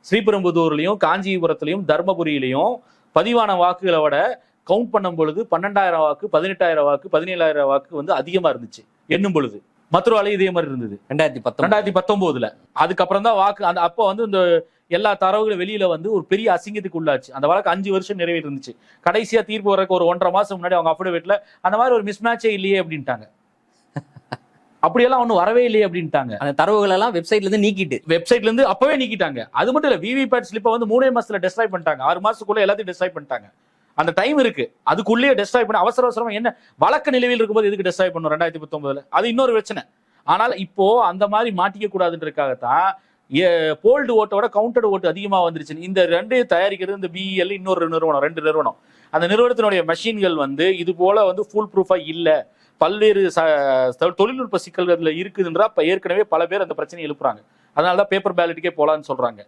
ஸ்ரீபெரும்புதூர்லையும் காஞ்சிபுரத்திலையும் தர்மபுரியிலையும் பதிவான வாக்குகளை விட கவுண்ட் பண்ணும் பொழுது 12,000 வாக்கு 18,000 வாக்கு 17,000 வாக்கு வந்து அதிகமா இருந்துச்சு எண்ணும் பொழுது. மதுராலையும் இதே மாதிரி இருந்தது 2019. அதுக்கப்புறம் தான் வாக்கு அந்த அப்போ வந்து இந்த எல்லா தரவுகளும் வெளியில வந்து ஒரு பெரிய அசிங்கத்துக்கு உள்ளாச்சு. அந்த வழக்கு 5 வருஷம் நிறைவேறி இருந்துச்சு. கடைசியா தீர்ப்பு வரக்கு ஒரு 1.5 மாசம் முன்னாடி அவங்க அஃபிடவிட்ல அந்த மாதிரி ஒரு மிஸ்மேட்சே இல்லையே அப்படின்ட்டாங்க. அப்படியெல்லாம் ஒன்றும் வரவே இல்லையே அப்படின்ட்டாங்க. அந்த தரவுகள் எல்லாம் வெப்சைட்ல இருந்து அப்பவே நீக்கிட்டாங்க. அது மட்டும் இல்ல, விவிபேட் ஸ்லிப்பை வந்து 3 மாசத்துல டெஸ்ட்ராய் பண்ணிட்டாங்க. 6 மாசத்துக்குள்ள எல்லாத்தையும் டெஸ்ட்ராய் பண்ணிட்டாங்க. அந்த டைம் இருக்கு, அதுக்குள்ளேயே டெஸ்ட்ராய் பண்ண அவசரமா என்ன வழக்கு நிலுவையில் இருக்கும்போது எதுக்கு டெஸ்ட்ராய் பண்ணும் 2019? அது இன்னொரு பிரச்சனை. ஆனால் இப்போ அந்த மாதிரி மாட்டிக்க கூடாதுன்றதுக்காகத்தான் போல்டு ஓட்டோட கவுண்டட் ஓட்டு அதிகமா வந்துருச்சு. இந்த 2 தயாரிக்கிறது இந்த பிஇஎல் இன்னொரு நிறுவனம், 2 நிறுவனம். அந்த நிறுவனத்தினுடைய மெஷின்கள் வந்து இது போல வந்து ஃபுல் ப்ரூஃபா இல்ல, பல்வேறு தொழில்நுட்ப சிக்கல்கள் இருக்குதுன்றா ஏற்கனவே பல பேர் அந்த பிரச்சனையை எழுப்புறாங்க. அதனாலதான் பேப்பர் பேலட்டுக்கே போலான்னு சொல்றாங்க.